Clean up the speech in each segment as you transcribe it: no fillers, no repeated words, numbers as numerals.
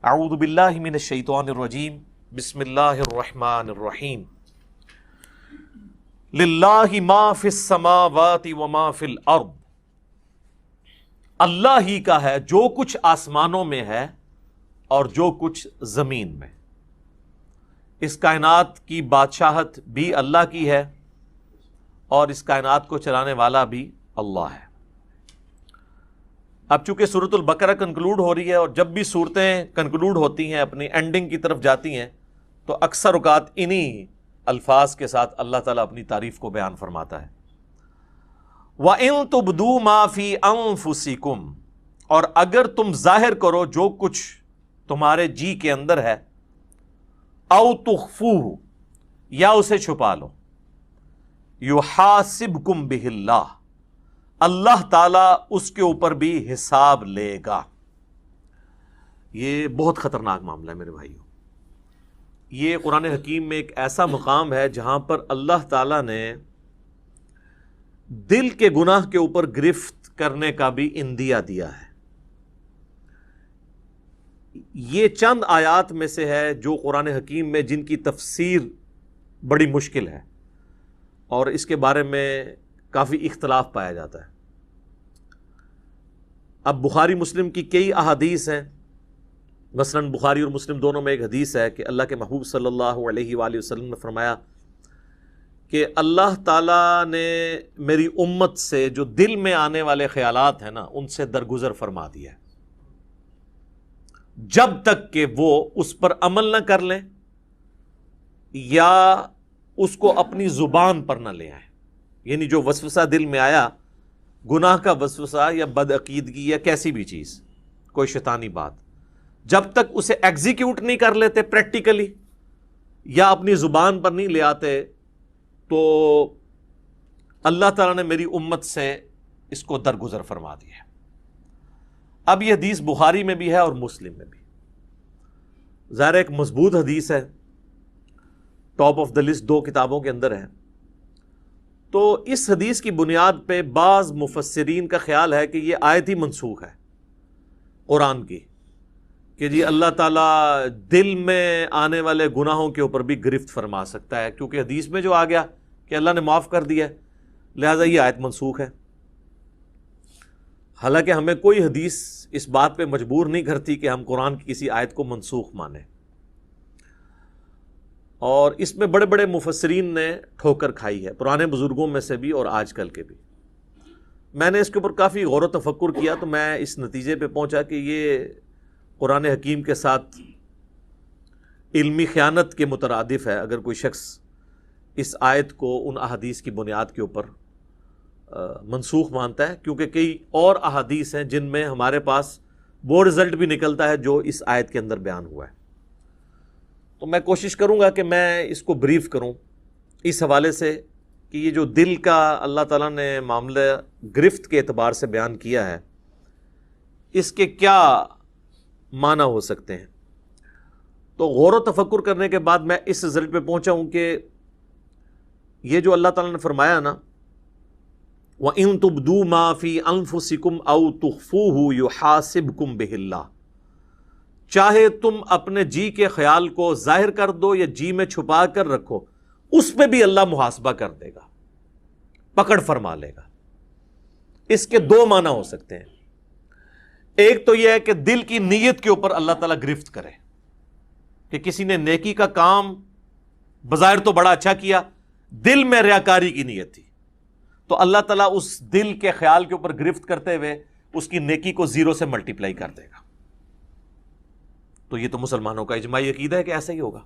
اعوذ باللہ من الشیطان الرجیم بسم اللہ الرحمن الرحیم للہ ما فی السماوات وما فی الارض، اللہ ہی کا ہے جو کچھ آسمانوں میں ہے اور جو کچھ زمین میں۔ اس کائنات کی بادشاہت بھی اللہ کی ہے اور اس کائنات کو چلانے والا بھی اللہ ہے۔ اب چونکہ سورۃ البقرہ کنکلوڈ ہو رہی ہے، اور جب بھی صورتیں کنکلوڈ ہوتی ہیں، اپنی اینڈنگ کی طرف جاتی ہیں، تو اکثر اوقات انہی الفاظ کے ساتھ اللہ تعالیٰ اپنی تعریف کو بیان فرماتا ہے۔ وَإِن تُبْدُوا مَا فِي أَنفُسِكُمْ، اور اگر تم ظاہر کرو جو کچھ تمہارے جی کے اندر ہے، أَوْ تُخْفُوهُ، یا اسے چھپا لو، يُحَاسِبْكُمْ بِهِ اللَّهُ، اللہ تعالیٰ اس کے اوپر بھی حساب لے گا۔ یہ بہت خطرناک معاملہ ہے میرے بھائیوں۔ یہ قرآن حکیم میں ایک ایسا مقام ہے جہاں پر اللہ تعالیٰ نے دل کے گناہ کے اوپر گرفت کرنے کا بھی اندیہ دیا ہے۔ یہ چند آیات میں سے ہے جو قرآن حکیم میں جن کی تفسیر بڑی مشکل ہے اور اس کے بارے میں کافی اختلاف پایا جاتا ہے۔ اب بخاری مسلم کی کئی احادیث ہیں، مثلا بخاری اور مسلم دونوں میں ایک حدیث ہے کہ اللہ کے محبوب صلی اللہ علیہ وآلہ وسلم نے فرمایا کہ اللہ تعالیٰ نے میری امت سے جو دل میں آنے والے خیالات ہیں نا، ان سے درگزر فرما دیا ہے، جب تک کہ وہ اس پر عمل نہ کر لیں یا اس کو اپنی زبان پر نہ لے آئیں۔ یعنی جو وسوسہ دل میں آیا، گناہ کا وسوسہ یا بدعقیدگی یا کیسی بھی چیز، کوئی شیطانی بات، جب تک اسے ایگزیکیوٹ نہیں کر لیتے پریکٹیکلی یا اپنی زبان پر نہیں لے آتے، تو اللہ تعالیٰ نے میری امت سے اس کو درگزر فرما دیا ہے۔ اب یہ حدیث بخاری میں بھی ہے اور مسلم میں بھی، ظاہر ایک مضبوط حدیث ہے، ٹاپ آف دا لسٹ دو کتابوں کے اندر ہے۔ تو اس حدیث کی بنیاد پہ بعض مفسرین کا خیال ہے کہ یہ آیت ہی منسوخ ہے قرآن کی، کہ جی اللہ تعالیٰ دل میں آنے والے گناہوں کے اوپر بھی گرفت فرما سکتا ہے، کیونکہ حدیث میں جو آ گیا کہ اللہ نے معاف کر دیا ہے، لہذا یہ آیت منسوخ ہے۔ حالانکہ ہمیں کوئی حدیث اس بات پہ مجبور نہیں کرتی کہ ہم قرآن کی کسی آیت کو منسوخ مانیں، اور اس میں بڑے بڑے مفسرین نے ٹھوکر کھائی ہے، پرانے بزرگوں میں سے بھی اور آج کل کے بھی۔ میں نے اس کے اوپر کافی غور و تفکر کیا تو میں اس نتیجے پہ پہنچا کہ یہ قرآن حکیم کے ساتھ علمی خیانت کے مترادف ہے اگر کوئی شخص اس آیت کو ان احادیث کی بنیاد کے اوپر منسوخ مانتا ہے، کیونکہ کئی اور احادیث ہیں جن میں ہمارے پاس وہ رزلٹ بھی نکلتا ہے جو اس آیت کے اندر بیان ہوا ہے۔ تو میں کوشش کروں گا کہ میں اس کو بریف کروں اس حوالے سے کہ یہ جو دل کا اللہ تعالیٰ نے معاملہ گرفت کے اعتبار سے بیان کیا ہے، اس کے کیا معنی ہو سکتے ہیں۔ تو غور و تفکر کرنے کے بعد میں اس رزلٹ پہ پہنچا ہوں کہ یہ جو اللہ تعالیٰ نے فرمایا نا، وَإِن تُبْدُوا مَا فِي أَنفُسِكُمْ أَوْ تُخْفُوهُ يُحَاسِبْكُمْ بِهِ اللَّهُ، چاہے تم اپنے جی کے خیال کو ظاہر کر دو یا جی میں چھپا کر رکھو، اس پہ بھی اللہ محاسبہ کر دے گا، پکڑ فرما لے گا۔ اس کے دو معنی ہو سکتے ہیں۔ ایک تو یہ ہے کہ دل کی نیت کے اوپر اللہ تعالیٰ گرفت کرے، کہ کسی نے نیکی کا کام بظاہر تو بڑا اچھا کیا، دل میں ریاکاری کی نیت تھی، تو اللہ تعالیٰ اس دل کے خیال کے اوپر گرفت کرتے ہوئے اس کی نیکی کو زیرو سے ملٹیپلائی کر دے گا۔ تو یہ تو مسلمانوں کا اجماعی عقیدہ ہے کہ ایسا ہی ہوگا۔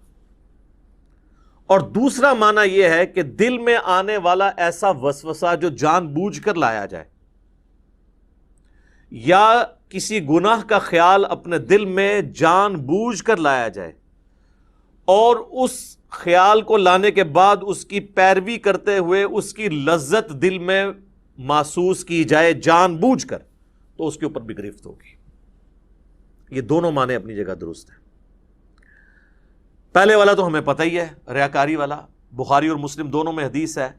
اور دوسرا معنی یہ ہے کہ دل میں آنے والا ایسا وسوسہ جو جان بوجھ کر لایا جائے، یا کسی گناہ کا خیال اپنے دل میں جان بوجھ کر لایا جائے، اور اس خیال کو لانے کے بعد اس کی پیروی کرتے ہوئے اس کی لذت دل میں محسوس کی جائے جان بوجھ کر، تو اس کے اوپر بھی گرفت ہوگی۔ یہ دونوں معنی اپنی جگہ درست ہیں۔ پہلے والا تو ہمیں پتہ ہی ہے، ریاکاری والا، بخاری اور مسلم دونوں میں حدیث ہے،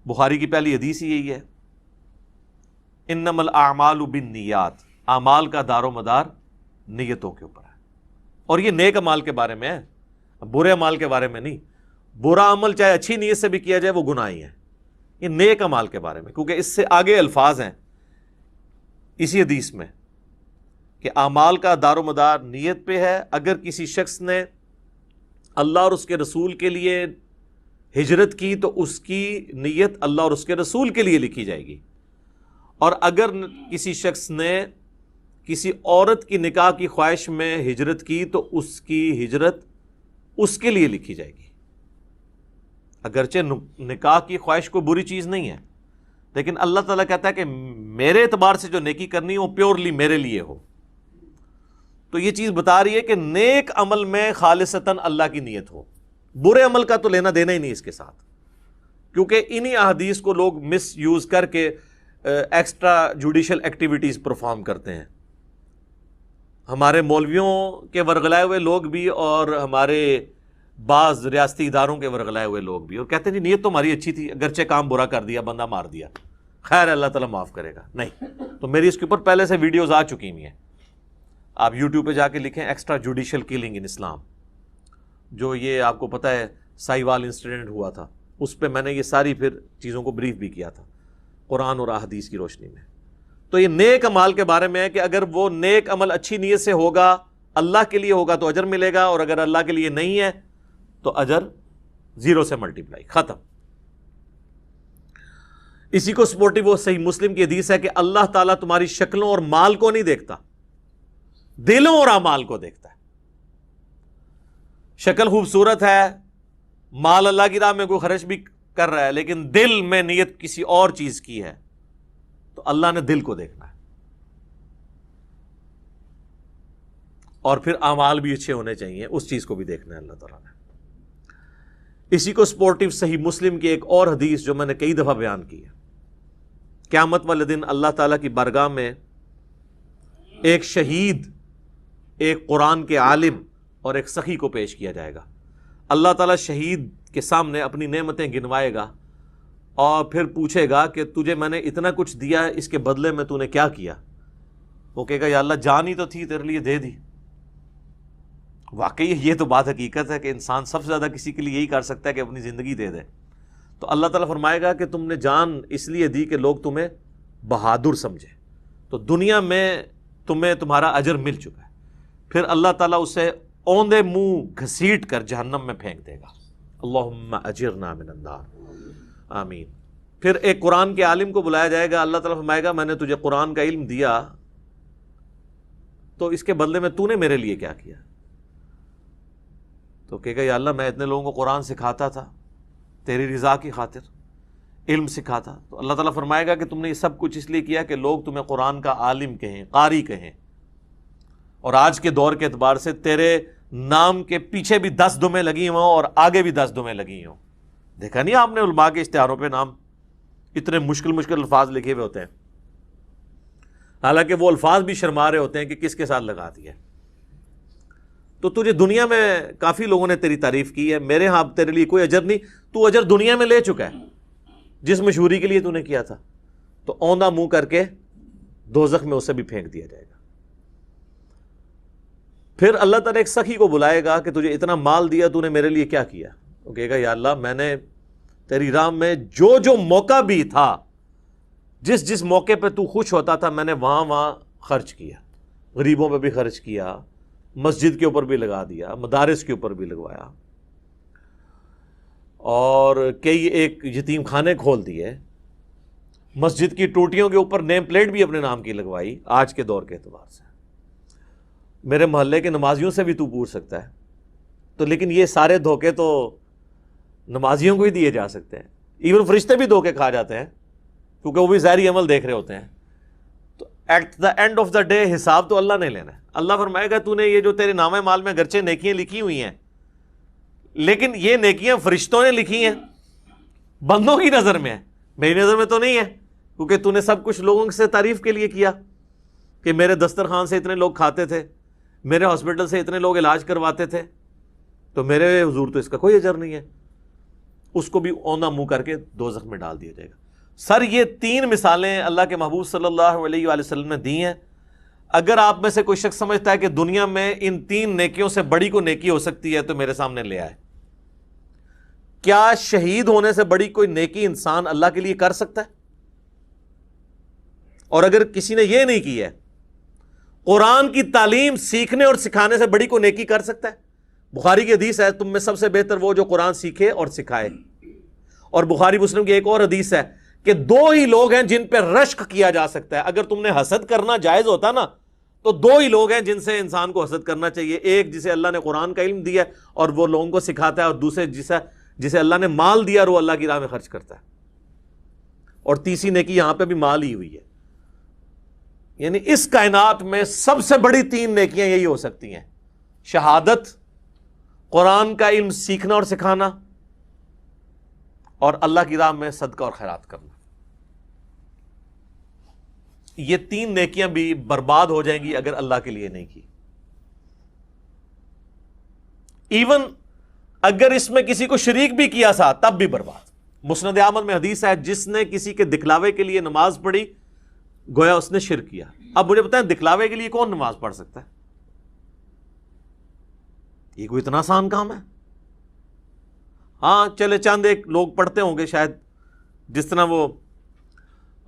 بخاری کی پہلی حدیث ہی یہی ہے، انما الاعمال بالنیات، اعمال کا دار و مدار نیتوں کے اوپر ہے۔ اور یہ نیک اعمال کے بارے میں ہے، برے اعمال کے بارے میں نہیں۔ برا عمل چاہے اچھی نیت سے بھی کیا جائے وہ گناہ ہی ہے، یہ نیک اعمال کے بارے میں، کیونکہ اس سے آگے الفاظ ہیں اسی حدیث میں کہ اعمال کا دار و مدار نیت پہ ہے۔ اگر کسی شخص نے اللہ اور اس کے رسول کے لیے ہجرت کی تو اس کی نیت اللہ اور اس کے رسول کے لیے لکھی جائے گی، اور اگر کسی شخص نے کسی عورت کی نکاح کی خواہش میں ہجرت کی تو اس کی ہجرت اس کے لیے لکھی جائے گی۔ اگرچہ نکاح کی خواہش کوئی بری چیز نہیں ہے، لیکن اللہ تعالیٰ کہتا ہے کہ میرے اعتبار سے جو نیکی کرنی ہے وہ پیورلی میرے لیے ہو۔ تو یہ چیز بتا رہی ہے کہ نیک عمل میں خالصتاً اللہ کی نیت ہو، برے عمل کا تو لینا دینا ہی نہیں اس کے ساتھ، کیونکہ انہی احادیث کو لوگ مس یوز کر کے ایکسٹرا جوڈیشل ایکٹیویٹیز پرفارم کرتے ہیں۔ ہمارے مولویوں کے ورغلائے ہوئے لوگ بھی اور ہمارے بعض ریاستی اداروں کے ورغلائے ہوئے لوگ بھی، اور کہتے ہیں جی نیت تو ہماری اچھی تھی، اگرچہ کام برا کر دیا، بندہ مار دیا، خیر اللہ تعالیٰ معاف کرے گا۔ نہیں، تو میری اس کے اوپر پہلے سے ویڈیوز آ چکی ہوئی ہیں، آپ یوٹیوب پہ جا کے لکھیں ایکسٹرا جوڈیشل کلنگ ان اسلام، جو یہ آپ کو پتہ ہے سائی وال انسیڈنٹ ہوا تھا، اس پہ میں نے یہ ساری پھر چیزوں کو بریف بھی کیا تھا قرآن اور احادیث کی روشنی میں۔ تو یہ نیک عمال کے بارے میں ہے کہ اگر وہ نیک عمل اچھی نیت سے ہوگا، اللہ کے لیے ہوگا تو اجر ملے گا، اور اگر اللہ کے لیے نہیں ہے تو اجر 0 سے ملٹیپلائی، ختم۔ اسی کو سپورٹو وہ صحیح مسلم کی حدیث ہے کہ اللہ تعالیٰ تمہاری شکلوں اور مال کو نہیں دیکھتا، دلوں اور اعمال کو دیکھتا ہے۔ شکل خوبصورت ہے، مال اللہ کی راہ میں کوئی خرچ بھی کر رہا ہے، لیکن دل میں نیت کسی اور چیز کی ہے تو اللہ نے دل کو دیکھنا ہے، اور پھر اعمال بھی اچھے ہونے چاہیے، اس چیز کو بھی دیکھنا ہے اللہ تعالیٰ نے۔ اسی کو سپورٹو صحیح مسلم کی ایک اور حدیث جو میں نے کئی دفعہ بیان کی ہے، قیامت والے دن اللہ تعالیٰ کی بارگاہ میں ایک شہید، ایک قرآن کے عالم اور ایک سخی کو پیش کیا جائے گا۔ اللہ تعالیٰ شہید کے سامنے اپنی نعمتیں گنوائے گا اور پھر پوچھے گا کہ تجھے میں نے اتنا کچھ دیا ہے، اس کے بدلے میں تو نے کیا کیا؟ وہ کہے گا یا اللہ جان ہی تو تھی، تیرے لیے دے دی۔ واقعی یہ تو بات حقیقت ہے کہ انسان سب سے زیادہ کسی کے لیے یہی کر سکتا ہے کہ اپنی زندگی دے دے۔ تو اللہ تعالیٰ فرمائے گا کہ تم نے جان اس لیے دی کہ لوگ تمہیں بہادر سمجھے، تو دنیا میں تمہیں تمہارا اجر مل چکا ہے۔ پھر اللہ تعالیٰ اسے اوندے منہ گھسیٹ کر جہنم میں پھینک دے گا۔ اللہم اجرنا من النار، آمین۔ پھر ایک قرآن کے عالم کو بلایا جائے گا، اللہ تعالیٰ فرمائے گا میں نے تجھے قرآن کا علم دیا تو اس کے بدلے میں تو نے میرے لیے کیا کیا؟ تو کہے گا یا اللہ میں اتنے لوگوں کو قرآن سکھاتا تھا تیری رضا کی خاطر، علم سکھاتا۔ تو اللہ تعالیٰ فرمائے گا کہ تم نے یہ سب کچھ اس لیے کیا کہ لوگ تمہیں قرآن کا عالم کہیں، قاری کہیں، اور آج کے دور کے اعتبار سے تیرے نام کے پیچھے بھی 10 دمیں لگی ہوں اور آگے بھی 10 دمیں لگی ہوں۔ دیکھا نہیں آپ نے علماء کے اشتہاروں پہ نام اتنے مشکل الفاظ لکھے ہوئے ہوتے ہیں، حالانکہ وہ الفاظ بھی شرما رہے ہوتے ہیں کہ کس کے ساتھ لگا دیا۔ تو تجھے دنیا میں کافی لوگوں نے تیری تعریف کی ہے، میرے ہاں تیرے لیے کوئی اجر نہیں، تو اجر دنیا میں لے چکا ہے جس مشہوری کے لیے تو نے کیا تھا، تو اوندا منہ کر کے دوزخ میں اسے بھی پھینک دیا جائے گا۔ پھر اللہ تعالیٰ ایک سخی کو بلائے گا کہ تجھے اتنا مال دیا، تو نے میرے لیے کیا کیا؟ وہ کہے گا یا اللہ میں نے تیری راہ میں جو جو موقع بھی تھا، جس جس موقع پہ تو خوش ہوتا تھا میں نے وہاں وہاں خرچ کیا، غریبوں پہ بھی خرچ کیا، مسجد کے اوپر بھی لگا دیا، مدارس کے اوپر بھی لگوایا، اور کئی ایک یتیم خانے کھول دیے، مسجد کی ٹوٹیوں کے اوپر نیم پلیٹ بھی اپنے نام کی لگوائی۔ آج کے دور کے اعتبار سے میرے محلے کے نمازیوں سے بھی تو پوچھ سکتا ہے، تو لیکن یہ سارے دھوکے تو نمازیوں کو ہی دیے جا سکتے ہیں، ایون فرشتے بھی دھوکے کھا جاتے ہیں کیونکہ وہ بھی ظاہری عمل دیکھ رہے ہوتے ہیں۔ تو at the end of the day حساب تو اللہ نے لینا ہے۔ اللہ فرمائے گا تو نے یہ جو تیرے نامہ مال میں گرچہ نیکیاں لکھی ہوئی ہیں، لیکن یہ نیکیاں فرشتوں نے لکھی ہیں، بندوں کی نظر میں ہے، میری نظر میں تو نہیں ہے، کیونکہ تو نے سب کچھ لوگوں سے تعریف کے لیے کیا کہ میرے دسترخوان سے اتنے لوگ کھاتے تھے، میرے ہاسپٹل سے اتنے لوگ علاج کرواتے تھے، تو میرے حضور تو اس کا کوئی اجر نہیں ہے۔ اس کو بھی اونا منہ کر کے دوزخ میں ڈال دیا جائے گا۔ سر یہ 3 مثالیں اللہ کے محبوب صلی اللہ علیہ وآلہ وسلم نے دی ہیں۔ اگر آپ میں سے کوئی شخص سمجھتا ہے کہ دنیا میں ان 3 نیکیوں سے بڑی کوئی نیکی ہو سکتی ہے تو میرے سامنے لے آئے. کیا شہید ہونے سے بڑی کوئی نیکی انسان اللہ کے لیے کر سکتا ہے؟ اور اگر کسی نے یہ نہیں کی ہے، قرآن کی تعلیم سیکھنے اور سکھانے سے بڑی کوئی نیکی کر سکتا ہے؟ بخاری کی حدیث ہے، تم میں سب سے بہتر وہ جو قرآن سیکھے اور سکھائے. اور بخاری مسلم کی ایک اور حدیث ہے کہ 2 ہی لوگ ہیں جن پہ رشک کیا جا سکتا ہے. اگر تم نے حسد کرنا جائز ہوتا نا تو 2 ہی لوگ ہیں جن سے انسان کو حسد کرنا چاہیے. ایک جسے اللہ نے قرآن کا علم دیا اور وہ لوگوں کو سکھاتا ہے، اور دوسرے جسے اللہ نے مال دیا اور وہ اللہ کی راہ میں خرچ کرتا ہے. اور تیسری نیکی یہاں پہ بھی مال ہی ہوئی ہے. یعنی اس کائنات میں سب سے بڑی 3 نیکیاں یہی ہو سکتی ہیں: شہادت، قرآن کا علم سیکھنا اور سکھانا، اور اللہ کی راہ میں صدقہ اور خیرات کرنا. یہ 3 نیکیاں بھی برباد ہو جائیں گی اگر اللہ کے لیے نہیں کی. ایون اگر اس میں کسی کو شریک بھی کیا سا تب بھی برباد. مسند احمد میں حدیث ہے، جس نے کسی کے دکھلاوے کے لیے نماز پڑھی گویا اس نے شرک کیا. اب مجھے بتائیں دکھلاوے کے لیے کون نماز پڑھ سکتا ہے؟ یہ کوئی اتنا آسان کام ہے؟ ہاں چلے چند ایک لوگ پڑھتے ہوں گے شاید. جس طرح وہ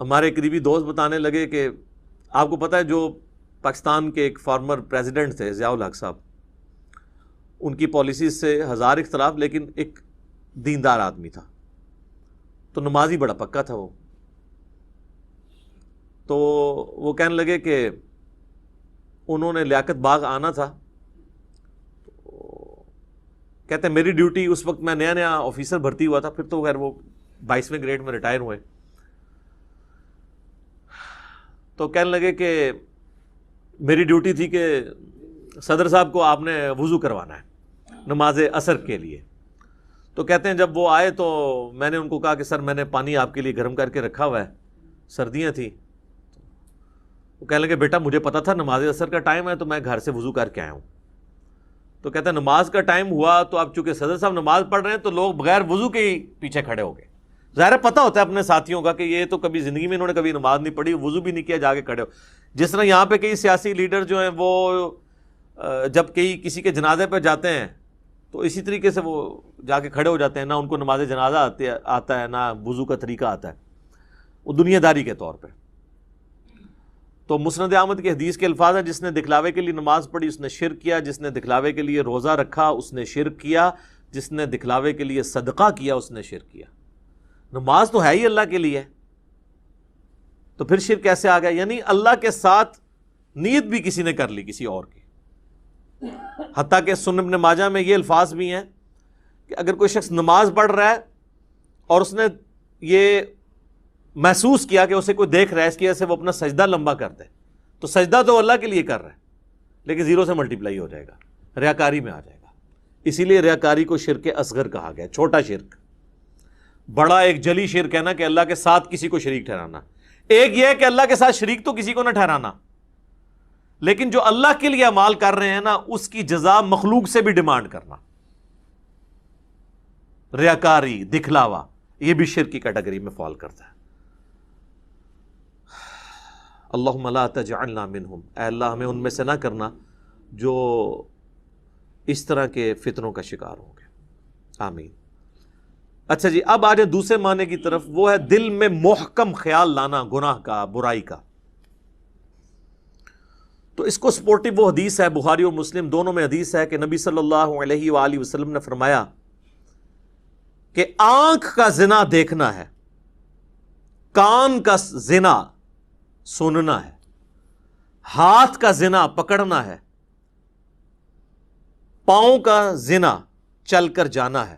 ہمارے قریبی دوست بتانے لگے کہ آپ کو پتہ ہے جو پاکستان کے ایک فارمر پریزیڈنٹ تھے ضیاء الحق صاحب، ان کی پالیسیز سے 1000 اختلاف، لیکن ایک دیندار آدمی تھا، تو نمازی بڑا پکا تھا وہ. تو وہ کہنے لگے کہ انہوں نے لیاقت باغ آنا تھا. کہتے ہیں میری ڈیوٹی اس وقت، میں نیا آفیسر بھرتی ہوا تھا، پھر تو خیر وہ 22ویں گریڈ میں ریٹائر ہوئے. تو کہنے لگے کہ میری ڈیوٹی تھی کہ صدر صاحب کو آپ نے وضو کروانا ہے نماز عصر کے لیے. تو کہتے ہیں جب وہ آئے تو میں نے ان کو کہا کہ سر میں نے پانی آپ کے لیے گرم کر کے رکھا ہوا ہے، سردیاں تھیں. وہ کہنے لگے بیٹا مجھے پتا تھا نماز عصر کا ٹائم ہے تو میں گھر سے وضو کر کے آیا ہوں. تو کہتا ہے نماز کا ٹائم ہوا تو اب چونکہ صدر صاحب نماز پڑھ رہے ہیں تو لوگ بغیر وضو کے ہی پیچھے کھڑے ہو گئے. ظاہر پتہ ہوتا ہے اپنے ساتھیوں کا کہ یہ تو کبھی زندگی میں انہوں نے کبھی نماز نہیں پڑھی، وضو بھی نہیں کیا، جا کے کھڑے ہو. جس طرح یہاں پہ کئی سیاسی لیڈر جو ہیں وہ جب کسی کے جنازے پہ جاتے ہیں تو اسی طریقے سے وہ جا کے کھڑے ہو جاتے ہیں، نہ ان کو نماز جنازہ آتا ہے نہ وضو کا طریقہ آتا ہے، وہ دنیا داری کے طور پہ. تو مسند احمد کی حدیث کے الفاظ ہیں، جس نے دکھلاوے کے لیے نماز پڑھی اس نے شرک کیا، جس نے دکھلاوے کے لیے روزہ رکھا اس نے شرک کیا، جس نے دکھلاوے کے لیے صدقہ کیا اس نے شرک کیا. نماز تو ہے ہی اللہ کے لیے، تو پھر شرک کیسے آ گیا؟ یعنی اللہ کے ساتھ نیت بھی کسی نے کر لی کسی اور کی. حتیٰ کہ سنن ابن ماجہ میں یہ الفاظ بھی ہیں کہ اگر کوئی شخص نماز پڑھ رہا ہے اور اس نے یہ محسوس کیا کہ اسے کوئی دیکھ رہا ہے، اس کی وجہ سے وہ اپنا سجدہ لمبا کر دے، تو سجدہ تو اللہ کے لیے کر رہا ہے لیکن 0 سے ملٹیپلائی ہو جائے گا، ریاکاری میں آ جائے گا. اسی لیے ریاکاری کو شرک اصغر کہا گیا، چھوٹا شرک. بڑا ایک جلی شرک ہے نا کہ اللہ کے ساتھ کسی کو شریک ٹھہرانا. ایک یہ ہے کہ اللہ کے ساتھ شریک تو کسی کو نہ ٹھہرانا، لیکن جو اللہ کے لیے اعمال کر رہے ہیں نا اس کی جزا مخلوق سے بھی ڈیمانڈ کرنا، ریاکاری، دکھلاوا، یہ بھی شرک کی کیٹیگری میں فال کرتا ہے. اللہم لا تجعلنا منہم، اے اللہ ہمیں ان میں سے نہ کرنا جو اس طرح کے فتنوں کا شکار ہوں گے. آمین. اچھا جی، اب آ جائیں دوسرے معنی کی طرف، وہ ہے دل میں محکم خیال لانا گناہ کا، برائی کا. تو اس کو سپورٹیو وہ حدیث ہے، بخاری اور مسلم دونوں میں حدیث ہے کہ نبی صلی اللہ علیہ وآلہ وسلم نے فرمایا کہ آنکھ کا زنا دیکھنا ہے، کان کا زنا سننا ہے، ہاتھ کا زنا پکڑنا ہے، پاؤں کا زنا چل کر جانا ہے،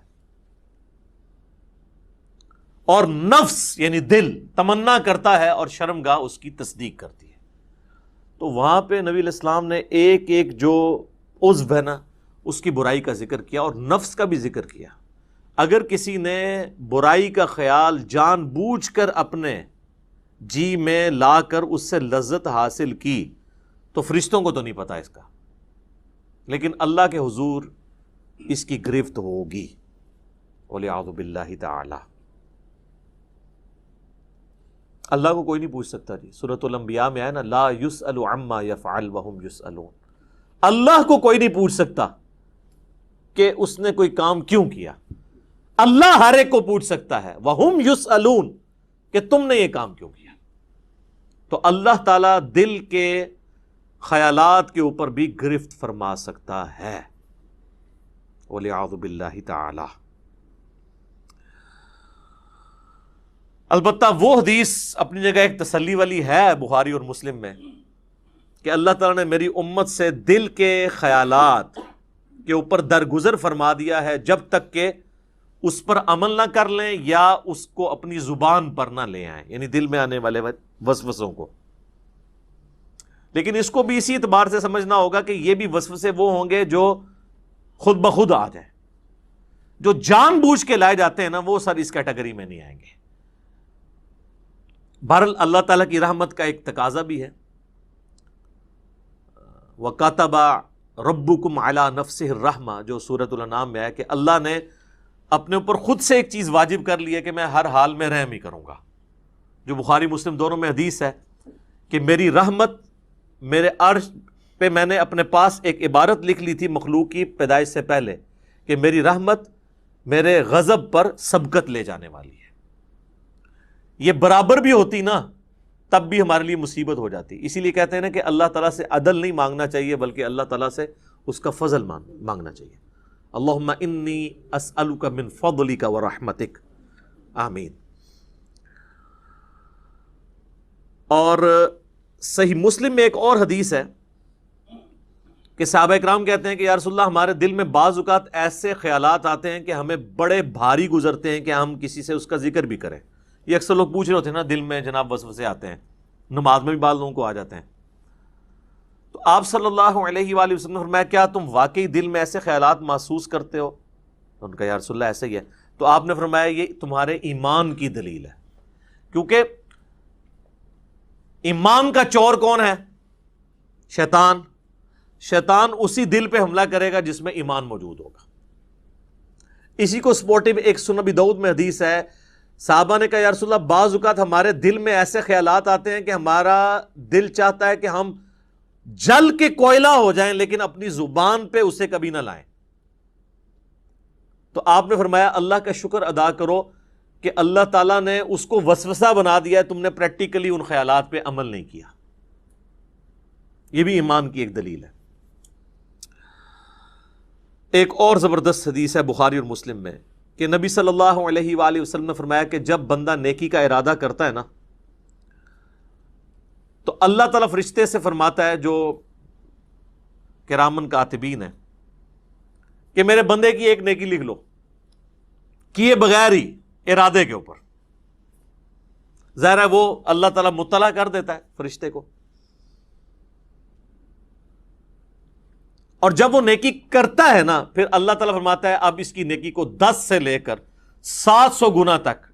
اور نفس یعنی دل تمنا کرتا ہے اور شرمگاہ اس کی تصدیق کرتی ہے. تو وہاں پہ نبی علیہ السلام نے ایک ایک جو عضو ہے نا اس کی برائی کا ذکر کیا اور نفس کا بھی ذکر کیا. اگر کسی نے برائی کا خیال جان بوجھ کر اپنے جی میں لا کر اس سے لذت حاصل کی تو فرشتوں کو تو نہیں پتا اس کا، لیکن اللہ کے حضور اس کی گرفت ہوگی، وَلِعَوْذُ بِاللَّهِ تَعَالَى. اللہ کو کوئی نہیں پوچھ سکتا جی، سورۃ الانبیاء میں آیا نا، لا یسأل عما یفعل وہم یسألون، اللہ کو کوئی نہیں پوچھ سکتا کہ اس نے کوئی کام کیوں کیا، اللہ ہر ایک کو پوچھ سکتا ہے وہم یسألون کہ تم نے یہ کام کیوں کیا۔ تو اللہ تعالیٰ دل کے خیالات کے اوپر بھی گرفت فرما سکتا ہے، وَلِعَوْذُ بِاللَّهِ تعالی۔ البتہ وہ حدیث اپنی جگہ ایک تسلی والی ہے بخاری اور مسلم میں، کہ اللہ تعالیٰ نے میری امت سے دل کے خیالات کے اوپر درگزر فرما دیا ہے جب تک کہ اس پر عمل نہ کر لیں یا اس کو اپنی زبان پر نہ لے آئیں، یعنی دل میں آنے والے وسوسوں کو۔ لیکن اس کو بھی اسی اعتبار سے سمجھنا ہوگا کہ یہ بھی وسوسے وہ ہوں گے جو خود بخود آ جائیں، جو جان بوجھ کے لائے جاتے ہیں نا، وہ سر اس کیٹیگری میں نہیں آئیں گے۔ بہرحال اللہ تعالیٰ کی رحمت کا ایک تقاضا بھی ہے، وَكَتَبَ رَبُّكُمْ عَلَى نَفْسِهِ الرَّحْمَةَ، جو سورۃ الانعام میں ہے کہ اللہ نے اپنے اوپر خود سے ایک چیز واجب کر لی ہے کہ میں ہر حال میں رحم ہی کروں گا، جو بخاری مسلم دونوں میں حدیث ہے کہ میری رحمت میرے عرش پہ، میں نے اپنے پاس ایک عبارت لکھ لی تھی مخلوق کی پیدائش سے پہلے کہ میری رحمت میرے غضب پر سبقت لے جانے والی ہے۔ یہ برابر بھی ہوتی نا تب بھی ہمارے لیے مصیبت ہو جاتی، اسی لیے کہتے ہیں نا کہ اللہ تعالیٰ سے عدل نہیں مانگنا چاہیے بلکہ اللہ تعالیٰ سے اس کا فضل مانگنا چاہیے۔ اللہم انی اسألک من فضلک ورحمتک، آمین۔ اور صحیح مسلم میں ایک اور حدیث ہے کہ صحابہ اکرام کہتے ہیں کہ یا رسول اللہ، ہمارے دل میں بعض اوقات ایسے خیالات آتے ہیں کہ ہمیں بڑے بھاری گزرتے ہیں کہ ہم کسی سے اس کا ذکر بھی کریں۔ یہ اکثر لوگ پوچھ رہے ہوتے ہیں نا، دل میں جناب وسوسے آتے ہیں، نماز میں بھی بعض لوگوں کو آ جاتے ہیں، تو آپ صلی اللہ علیہ وآلہ وسلم نے فرمایا کیا تم واقعی دل میں ایسے خیالات محسوس کرتے ہو؟ تو ان کا یا رسول اللہ ایسے ہی ہے۔ تو آپ نے فرمایا یہ تمہارے ایمان کی دلیل ہے، کیونکہ ایمان کا چور کون ہے؟ شیطان۔ شیطان اسی دل پہ حملہ کرے گا جس میں ایمان موجود ہوگا۔ اسی کو سپورٹو ایک سنن ابی داؤد میں حدیث ہے، صحابہ نے کہا یا رسول اللہ، بعض اوقات ہمارے دل میں ایسے خیالات آتے ہیں کہ ہمارا دل چاہتا ہے کہ ہم جل کے کوئلہ ہو جائیں لیکن اپنی زبان پہ اسے کبھی نہ لائیں۔ تو آپ نے فرمایا اللہ کا شکر ادا کرو کہ اللہ تعالیٰ نے اس کو وسوسہ بنا دیا ہے، تم نے پریکٹیکلی ان خیالات پہ عمل نہیں کیا۔ یہ بھی ایمان کی ایک دلیل ہے۔ ایک اور زبردست حدیث ہے بخاری اور مسلم میں کہ نبی صلی اللہ علیہ وآلہ وسلم نے فرمایا کہ جب بندہ نیکی کا ارادہ کرتا ہے نا، تو اللہ تعالیٰ فرشتے سے فرماتا ہے جو کرامن کاتبین ہیں کہ میرے بندے کی ایک نیکی لکھ لو، کیے بغیر ہی ارادے کے اوپر۔ ظاہر ہے وہ اللہ تعالیٰ مطلع کر دیتا ہے فرشتے کو، اور جب وہ نیکی کرتا ہے نا پھر اللہ تعالیٰ فرماتا ہے اب اس کی نیکی کو 10 سے لے کر 700 گنا تک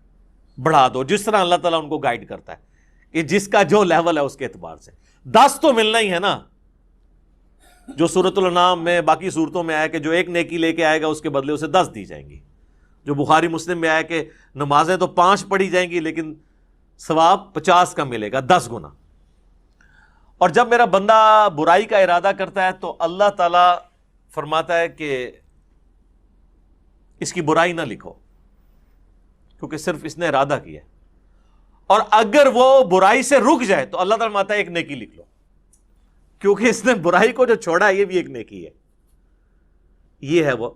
بڑھا دو، جس طرح اللہ تعالیٰ ان کو گائیڈ کرتا ہے کہ جس کا جو لیول ہے اس کے اعتبار سے 10 تو ملنا ہی ہے نا، جو سورۃ الانعام میں باقی صورتوں میں آیا کہ جو ایک نیکی لے کے آئے گا اس کے بدلے اسے 10 دی جائیں گی، جو بخاری مسلم میں آیا کہ نمازیں تو 5 پڑھی جائیں گی لیکن ثواب 50 کا ملے گا، 10 گنا۔ اور جب میرا بندہ برائی کا ارادہ کرتا ہے تو اللہ تعالیٰ فرماتا ہے کہ اس کی برائی نہ لکھو کیونکہ صرف اس نے ارادہ کیا ہے، اور اگر وہ برائی سے رک جائے تو اللہ تعالیٰ فرماتا ہے ایک نیکی لکھ لو کیونکہ اس نے برائی کو جو چھوڑا ہے یہ بھی ایک نیکی ہے۔ یہ ہے وہ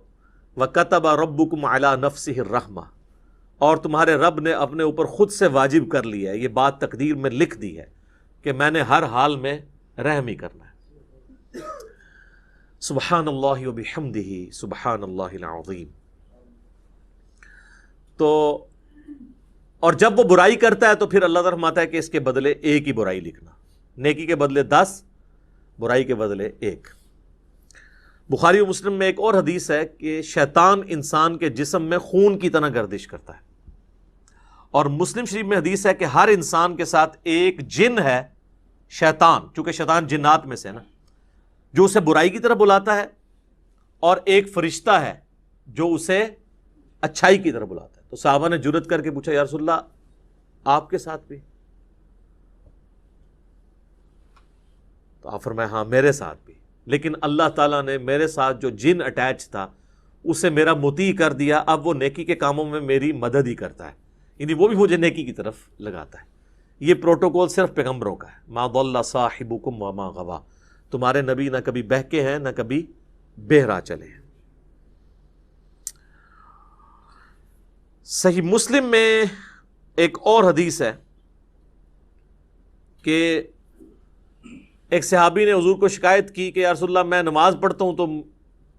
وَكَتَبَ رَبُّكُمْ عَلَى نَفْسِهِ الرَّحْمَةَ، اور تمہارے رب نے اپنے اوپر خود سے واجب کر لیا ہے، یہ بات تقدیر میں لکھ دی ہے کہ میں نے ہر حال میں رحم ہی کرنا ہے۔ سبحان اللہ وبحمدہ سبحان اللہ العظیم۔ تو اور جب وہ برائی کرتا ہے تو پھر اللہ تعالیٰ فرماتا ہے کہ اس کے بدلے ایک ہی برائی لکھنا، نیکی کے بدلے 10، برائی کے بدلے 1۔ بخاری و مسلم میں ایک اور حدیث ہے کہ شیطان انسان کے جسم میں خون کی طرح گردش کرتا ہے، اور مسلم شریف میں حدیث ہے کہ ہر انسان کے ساتھ ایک جن ہے شیطان، چونکہ شیطان جنات میں سے نا، جو اسے برائی کی طرف بلاتا ہے، اور ایک فرشتہ ہے جو اسے اچھائی کی طرف بلاتا ہے۔ تو صحابہ نے جرأت کر کے پوچھا یا رسول اللہ آپ کے ساتھ بھی؟ تو آپ فرمائے ہاں میرے ساتھ بھی، لیکن اللہ تعالیٰ نے میرے ساتھ جو جن اٹیچ تھا اسے میرا مطیع کر دیا، اب وہ نیکی کے کاموں میں میری مدد ہی کرتا ہے، یعنی وہ بھی مجھے نیکی کی طرف لگاتا ہے۔ یہ پروٹوکول صرف پیغمبروں کا ہے، ما ضل صاحبکم وما غوا، تمہارے نبی نہ کبھی بہکے ہیں نہ کبھی بہرا چلے ہیں۔ صحیح مسلم میں ایک اور حدیث ہے کہ ایک صحابی نے حضور کو شکایت کی کہ یا رسول اللہ میں نماز پڑھتا ہوں تو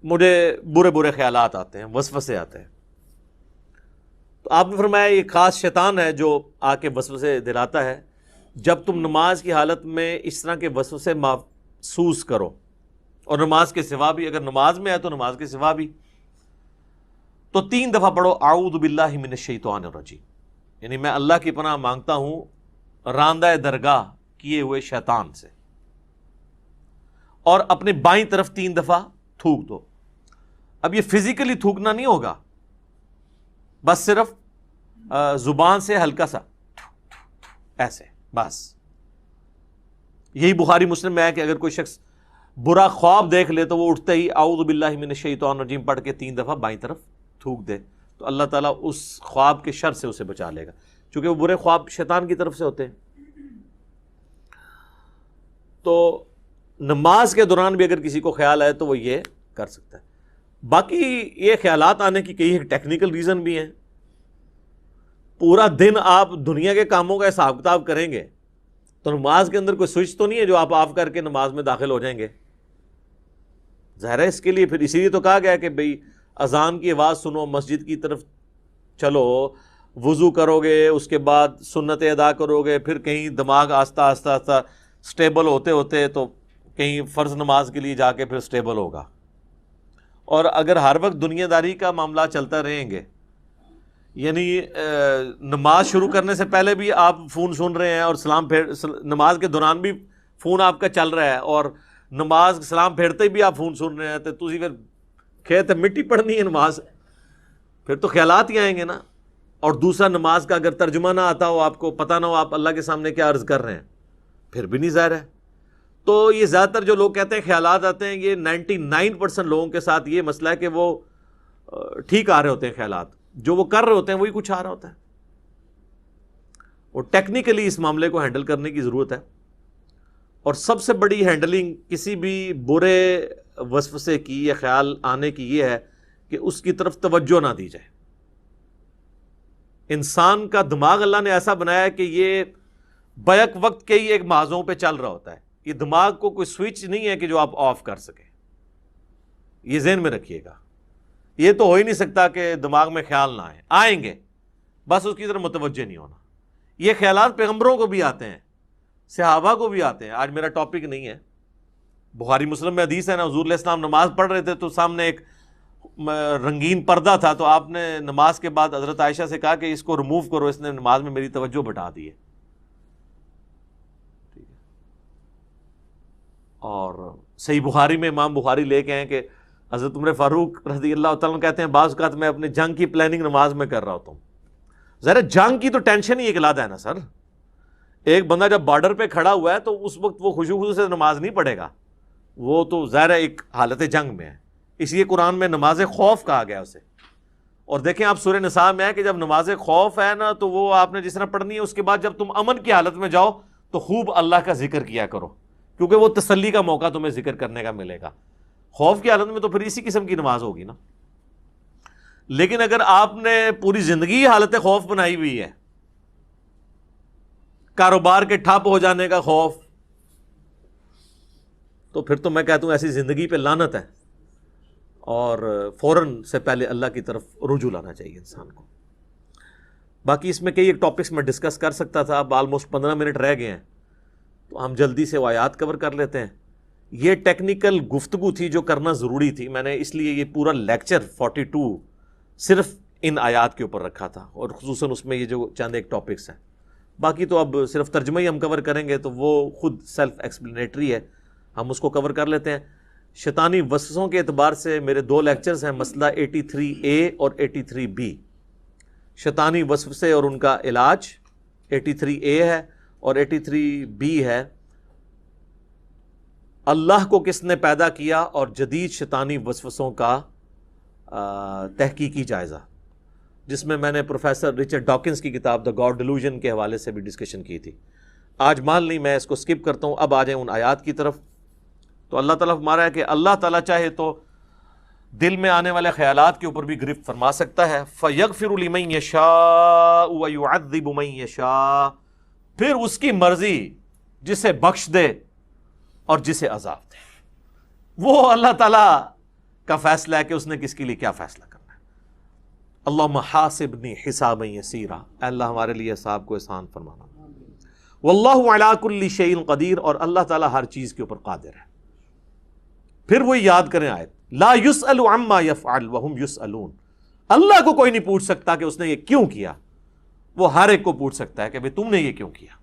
مجھے برے برے خیالات آتے ہیں، وسوسے آتے ہیں۔ تو آپ نے فرمایا یہ خاص شیطان ہے جو آ کے وسوسے دلاتا ہے، جب تم نماز کی حالت میں اس طرح کے وسوسے محسوس کرو، اور نماز کے سوا بھی، اگر نماز میں ہے تو نماز کے سوا بھی، تو 3 دفعہ پڑھو اعوذ باللہ من الشیطان الرجیم، یعنی میں اللہ کی پناہ مانگتا ہوں راندہ درگاہ کیے ہوئے شیطان سے، اور اپنے بائیں طرف 3 دفعہ تھوک دو۔ اب یہ فزیکلی تھوکنا نہیں ہوگا، بس صرف زبان سے ہلکا سا ایسے، بس۔ یہی بخاری مسلم میں ہے کہ اگر کوئی شخص برا خواب دیکھ لے تو وہ اٹھتے ہی اعوذ باللہ من الشیطان الرجیم پڑھ کے 3 دفعہ بائیں طرف تھوک دے، تو اللہ تعالیٰ اس خواب کے شر سے اسے بچا لے گا، چونکہ وہ برے خواب شیطان کی طرف سے ہوتے ہیں۔ تو نماز کے دوران بھی اگر کسی کو خیال آئے تو وہ یہ کر سکتا ہے۔ باقی یہ خیالات آنے کی کئی ٹیکنیکل ریزن بھی ہیں۔ پورا دن آپ دنیا کے کاموں کا حساب کتاب کریں گے تو نماز کے اندر کوئی سوئچ تو نہیں ہے جو آپ آف کر کے نماز میں داخل ہو جائیں گے، ظاہر ہے۔ اس کے لیے پھر اسی لیے تو کہا گیا کہ بھئی اذان کی آواز سنو، مسجد کی طرف چلو، وضو کرو گے، اس کے بعد سنتیں ادا کرو گے، پھر کہیں دماغ آہستہ آہستہ آہستہ سٹیبل ہوتے ہوتے تو کہیں فرض نماز کے لیے جا کے پھر سٹیبل ہوگا۔ اور اگر ہر وقت دنیا داری کا معاملہ چلتا رہیں گے، یعنی نماز شروع کرنے سے پہلے بھی آپ فون سن رہے ہیں، اور نماز کے دوران بھی فون آپ کا چل رہا ہے، اور نماز سلام پھیرتے ہی بھی آپ فون سن رہے ہیں، تو تسی پھر کھیت مٹی پڑھنی ہے نماز، پھر تو خیالات ہی آئیں گے نا۔ اور دوسرا، نماز کا اگر ترجمہ نہ آتا ہو، آپ کو پتہ نہ ہو آپ اللہ کے سامنے کیا عرض کر رہے ہیں، پھر بھی نہیں ظاہر ہے۔ تو یہ زیادہ تر جو لوگ کہتے ہیں خیالات آتے ہیں، یہ 99% لوگوں کے ساتھ یہ مسئلہ ہے کہ وہ ٹھیک آ رہے ہوتے ہیں خیالات، جو وہ کر رہے ہوتے ہیں وہی کچھ آ رہا ہوتا ہے۔ اور ٹیکنیکلی اس معاملے کو ہینڈل کرنے کی ضرورت ہے، اور سب سے بڑی ہینڈلنگ کسی بھی برے وسوسے کی یا خیال آنے کی یہ ہے کہ اس کی طرف توجہ نہ دی جائے۔ انسان کا دماغ اللہ نے ایسا بنایا ہے کہ یہ بیک وقت کے ہی ایک محاذوں پہ چل رہا ہوتا ہے، یہ دماغ کو کوئی سوئچ نہیں ہے کہ جو آپ آف کر سکیں، یہ ذہن میں رکھیے گا۔ یہ تو ہو ہی نہیں سکتا کہ دماغ میں خیال نہ آئیں گے، بس اس کی طرف متوجہ نہیں ہونا۔ یہ خیالات پیغمبروں کو بھی آتے ہیں، صحابہ کو بھی آتے ہیں۔ آج میرا ٹاپک نہیں ہے، بخاری مسلم میں حدیث ہے نا، حضور علیہ السلام نماز پڑھ رہے تھے تو سامنے ایک رنگین پردہ تھا، تو آپ نے نماز کے بعد حضرت عائشہ سے کہا کہ اس کو ریموو کرو، اس نے نماز میں میری توجہ بٹا دی ہے۔ اور صحیح بخاری میں امام بخاری لے کے ہیں کہ حضرت عمر فاروق رضی اللہ تعالیٰ کہتے ہیں بعض اوقات میں اپنی جنگ کی پلاننگ نماز میں کر رہا ہوتا ہوں۔ ذرا جنگ کی تو ٹینشن ہی ایک علیحدہ ہے نا سر۔ ایک بندہ جب بارڈر پہ کھڑا ہوا ہے تو اس وقت وہ خشوع سے نماز نہیں پڑھے گا، وہ تو ظاہر ہے ایک حالت جنگ میں ہے، اس لیے قرآن میں نماز خوف کہا گیا اسے۔ اور دیکھیں آپ سورہ نساء میں ہے کہ جب نماز خوف ہے نا تو وہ آپ نے جس طرح پڑھنی ہے، اس کے بعد جب تم امن کی حالت میں جاؤ تو خوب اللہ کا ذکر کیا کرو، کیونکہ وہ تسلی کا موقع تمہیں ذکر کرنے کا ملے گا۔ خوف کی حالت میں تو پھر اسی قسم کی نماز ہوگی نا۔ لیکن اگر آپ نے پوری زندگی حالت خوف بنائی ہوئی ہے، کاروبار کے ٹھپ ہو جانے کا خوف، تو پھر تو میں کہتا ہوں ایسی زندگی پہ لعنت ہے، اور فوراً سے پہلے اللہ کی طرف رجوع لانا چاہیے انسان کو۔ باقی اس میں کئی ایک ٹاپکس میں ڈسکس کر سکتا تھا، اب آلموسٹ 15 منٹ رہ گئے ہیں تو ہم جلدی سے وہ آیات کور کر لیتے ہیں۔ یہ ٹیکنیکل گفتگو تھی جو کرنا ضروری تھی، میں نے اس لیے یہ پورا لیکچر 42 صرف ان آیات کے اوپر رکھا تھا، اور خصوصاً اس میں یہ جو چند ایک ٹاپکس ہیں۔ باقی تو اب صرف ترجمہ ہی ہم کور کریں گے تو وہ خود سیلف ایکسپلینیٹری ہے، ہم اس کو کور کر لیتے ہیں۔ شیطانی وسوسوں کے اعتبار سے میرے 2 لیکچرز ہیں، مسئلہ 83A اور 83B، شیطانی وسوسے اور ان کا علاج 83A ہے، اور 83B ہے اللہ کو کس نے پیدا کیا اور جدید شیطانی وسوسوں کا تحقیقی جائزہ، جس میں نے پروفیسر رچرڈ ڈاکنز کی کتاب دا گاڈ ڈیلوژن کے حوالے سے بھی ڈسکشن کی تھی۔ آج مان لی میں اس کو سکپ کرتا ہوں، اب آ جائیں ان آیات کی طرف۔ تو اللہ تعالیٰ فرما رہا ہے کہ اللہ تعالیٰ چاہے تو دل میں آنے والے خیالات کے اوپر بھی گرفت فرما سکتا ہے، فَيَغْفِرُ لِمَن يَشَاءُ وَيُعَذِّبُ مَن يَشَاءُ، پھر اس کی مرضی جسے بخش دے اور جسے عذاب دے۔ وہ اللہ تعالیٰ کا فیصلہ ہے کہ اس نے کس کے لیے کیا فیصلہ کرنا ہے۔ اللہم حاسبنی حسابا یسیرا، اے اللہ ہمارے لیے حساب کو آسان فرمانا۔ واللہ علی کل شیء قدیر، اور اللہ تعالیٰ ہر چیز کے اوپر قادر ہے۔ پھر وہی یاد کریں آیت، لا یسأل عما یفعل وہم یسألون، اللہ کو کوئی نہیں پوچھ سکتا کہ اس نے یہ کیوں کیا، وہ ہر ایک کو پوچھ سکتا ہے کہ بھئی تم نے یہ کیوں کیا۔